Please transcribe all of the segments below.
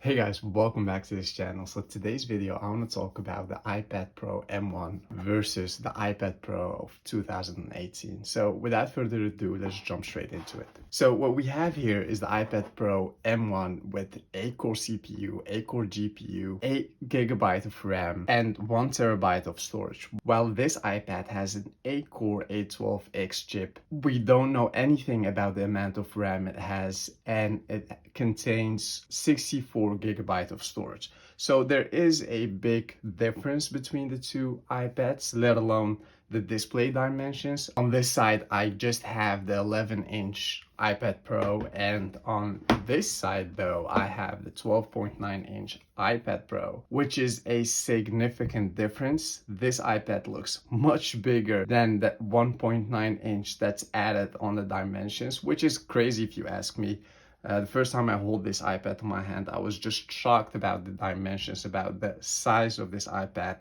Hey guys, welcome back to this channel. So today's video, I want to talk about the iPad Pro M1 versus the iPad Pro of 2018. So without further ado, let's jump straight into it. So what we have here is the iPad Pro M1 with 8-core CPU, 8-core GPU, 8 GB of RAM, and 1 TB of storage. While this iPad has an 8-core A12X chip, we don't know anything about the amount of RAM it has, and it contains 64 GB of storage. So there is a big difference between the two iPads, let alone the display dimensions. On this side, I just have the 11-inch iPad Pro, and on this side though, I have the 12.9-inch iPad Pro, which is a significant difference. This iPad looks much bigger than that 1.9-inch that's added on the dimensions, which is crazy if you ask me. The first time I hold this iPad in my hand, I was just shocked about the dimensions, about the size of this iPad.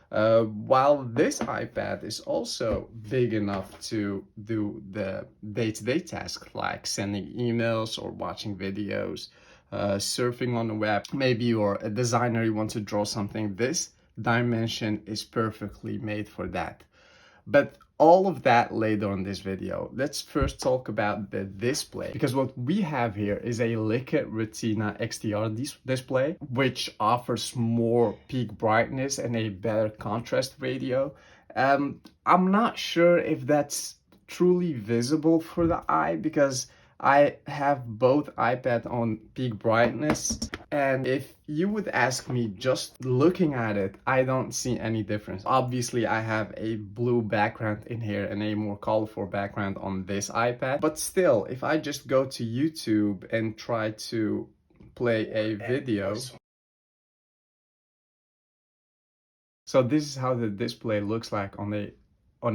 While this iPad is also big enough to do the day-to-day tasks like sending emails or watching videos, surfing on the web. Maybe you're a designer, you want to draw something. This dimension is perfectly made for that. But all of that later on this video. Let's first talk about the display, because what we have here is a Liquid Retina XDR display, which offers more peak brightness and a better contrast ratio. I'm not sure if that's truly visible for the eye, because I have both iPad on peak brightness, and if you would ask me just looking at it, I don't see any difference. Obviously, I have a blue background in here and a more colorful background on this iPad, but still, if I just go to YouTube and try to play a video. So this is how the display looks like on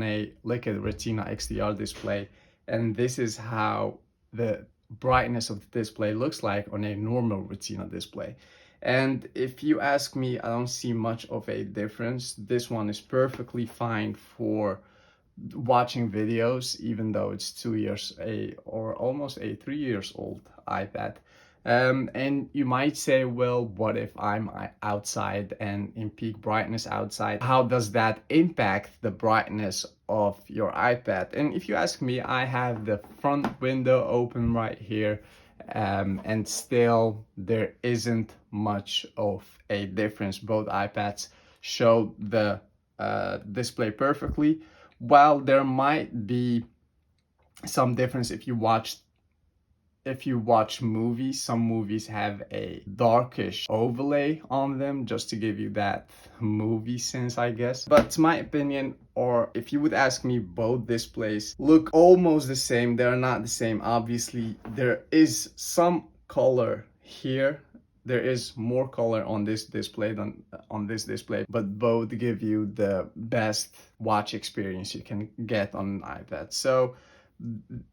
a Liquid Retina XDR display, and this is how the brightness of the display looks like on a normal Retina display. And if you ask me, I don't see much of a difference. This one is perfectly fine for watching videos, even though it's 2 years or almost a 3 years old iPad. And you might say, well, what if I'm outside and in peak brightness outside? How does that impact the brightness of your iPad? And if you ask me, I have the front window open right here, and still there isn't much of a difference. Both iPads show the display perfectly. While there might be some difference if you watch movies, some movies have a darkish overlay on them just to give you that movie sense, I guess. But to my opinion, or if you would ask me, both displays look almost the same. They're not the same. Obviously, there is some color here. There is more color on this display than on this display, but both give you the best watch experience you can get on an iPad. So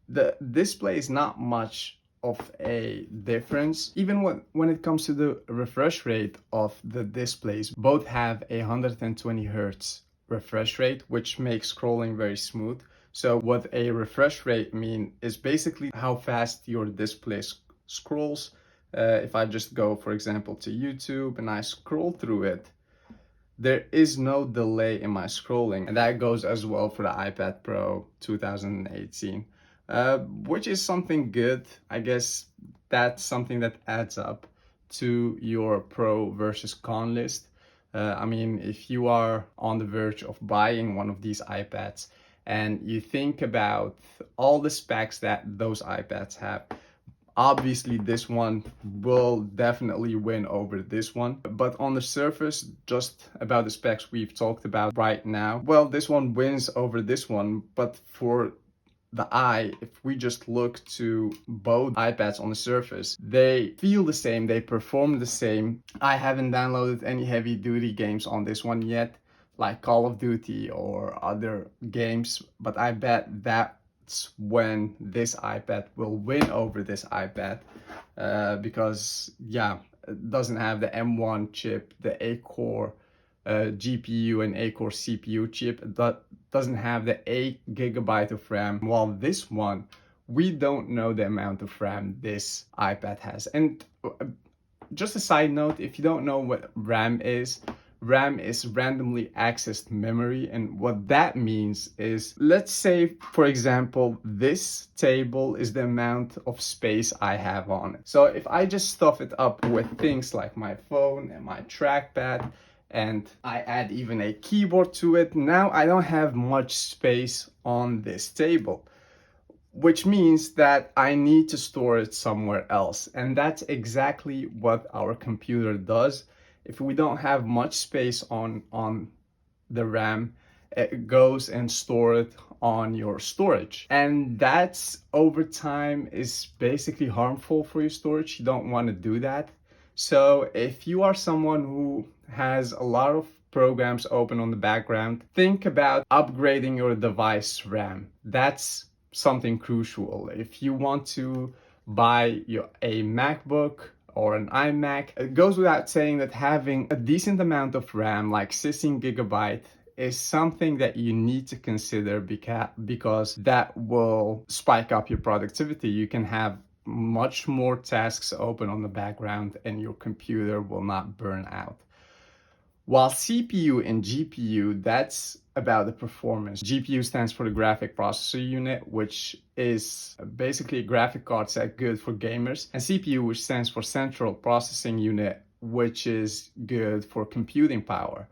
the display is not much of a difference. Even when it comes to the refresh rate of the displays, both have a 120 Hertz refresh rate, which makes scrolling very smooth. So what a refresh rate mean is basically how fast your display scrolls. If I just go, for example, to YouTube and I scroll through it, there is no delay in my scrolling, and that goes as well for the iPad Pro 2018, which is something good. I guess that's something that adds up to your pro versus con list. I mean, if you are on the verge of buying one of these iPads and you think about all the specs that those iPads have, obviously this one will definitely win over this one. But on the surface, just about the specs we've talked about right now, well, this one wins over this one. But for the eye, if we just look to both iPads on the surface, they feel the same, they perform the same. I haven't downloaded any heavy duty games on this one yet, like Call of Duty or other games, but I bet that when this iPad will win over this iPad, because yeah, it doesn't have the M1 chip, the 8-core GPU and 8-core CPU chip. It doesn't have the 8 GB of RAM, while this one, we don't know the amount of RAM this iPad has. And just a side note, if you don't know what RAM is randomly accessed memory, and what that means is, let's say for example this table is the amount of space I have on it. So if I just stuff it up with things like my phone and my trackpad, and I add even a keyboard to it, now I don't have much space on this table, which means that I need to store it somewhere else. And that's exactly what our computer does. If we don't have much space on the RAM, it goes and store it on your storage. And that's over time is basically harmful for your storage. You don't want to do that. So if you are someone who has a lot of programs open on the background, think about upgrading your device RAM. That's something crucial. If you want to buy a MacBook or an iMac, it goes without saying that having a decent amount of RAM, like 16 gigabyte, is something that you need to consider, because that will spike up your productivity. You can have much more tasks open on the background and your computer will not burn out. While CPU and GPU, that's about the performance. GPU stands for the graphic processor unit, which is basically a graphic card that's good for gamers. And CPU, which stands for central processing unit, which is good for computing power.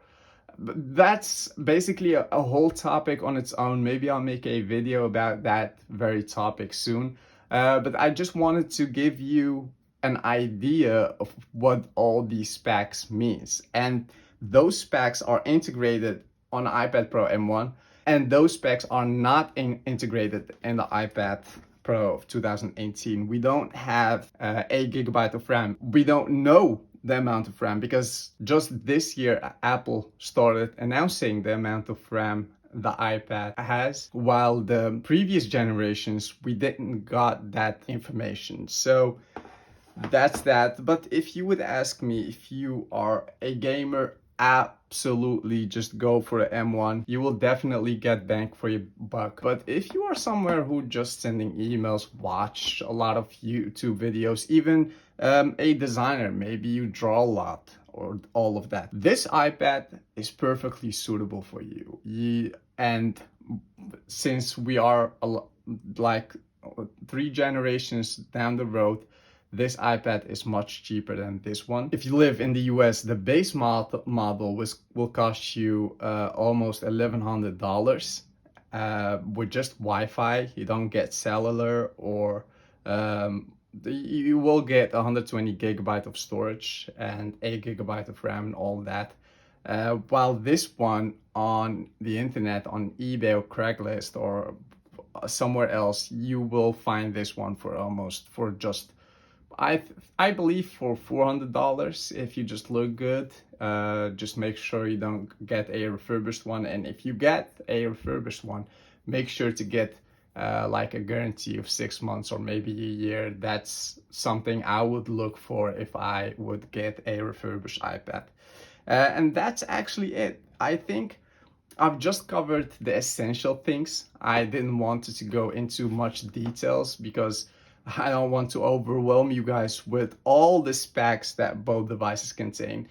But that's basically a whole topic on its own. Maybe I'll make a video about that very topic soon. But I just wanted to give you an idea of what all these specs means. And those specs are integrated on the iPad Pro M1, and those specs are not integrated in the iPad Pro of 2018. We don't have 8 gigabyte of RAM. We don't know the amount of RAM, because just this year Apple started announcing the amount of RAM the iPad has, while the previous generations we didn't got that information. So that's that. But if you would ask me, if you are a gamer, absolutely just go for the M1. You will definitely get bang for your buck. But if you are somewhere who just sending emails, watch a lot of YouTube videos, even a designer, maybe you draw a lot or all of that, this iPad is perfectly suitable for you. And since we are like 3 generations down the road, this iPad is much cheaper than this one. If you live in the US, the base model will cost you almost $1,100 with just Wi-Fi. You don't get cellular, or you will get 120 gigabyte of storage and 8 gigabyte of RAM and all that. While this one on the internet, on eBay or Craigslist or somewhere else, you will find this one for just I believe for $400 if you just look good. Just make sure you don't get a refurbished one, and if you get a refurbished one, make sure to get like a guarantee of 6 months or maybe a year. That's something I would look for if I would get a refurbished iPad. And that's actually it. I think I've just covered the essential things. I didn't want to go into much details because I don't want to overwhelm you guys with all the specs that both devices contain.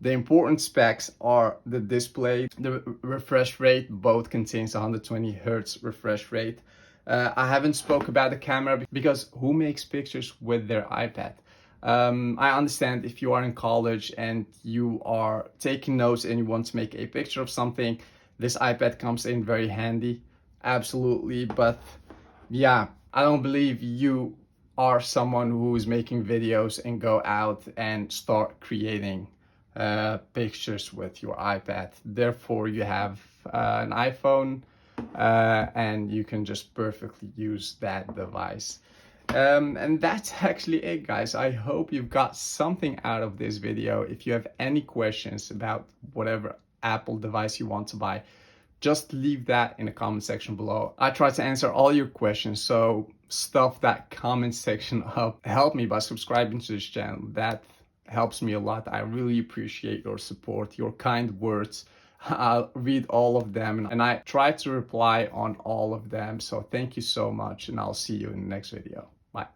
The important specs are the display, the refresh rate. Both contains 120 Hertz refresh rate. I haven't spoke about the camera because who makes pictures with their iPad? I understand if you are in college and you are taking notes and you want to make a picture of something, this iPad comes in very handy, absolutely. But yeah, I don't believe you are someone who is making videos and go out and start creating pictures with your iPad. Therefore, you have an iPhone and you can just perfectly use that device. And that's actually it, guys. I hope you've got something out of this video. If you have any questions about whatever Apple device you want to buy, just leave that in the comment section below. I try to answer all your questions, so stuff that comment section up. Help me by subscribing to this channel. That helps me a lot. I really appreciate your support, your kind words. I'll read all of them and I try to reply on all of them. So thank you so much, and I'll see you in the next video.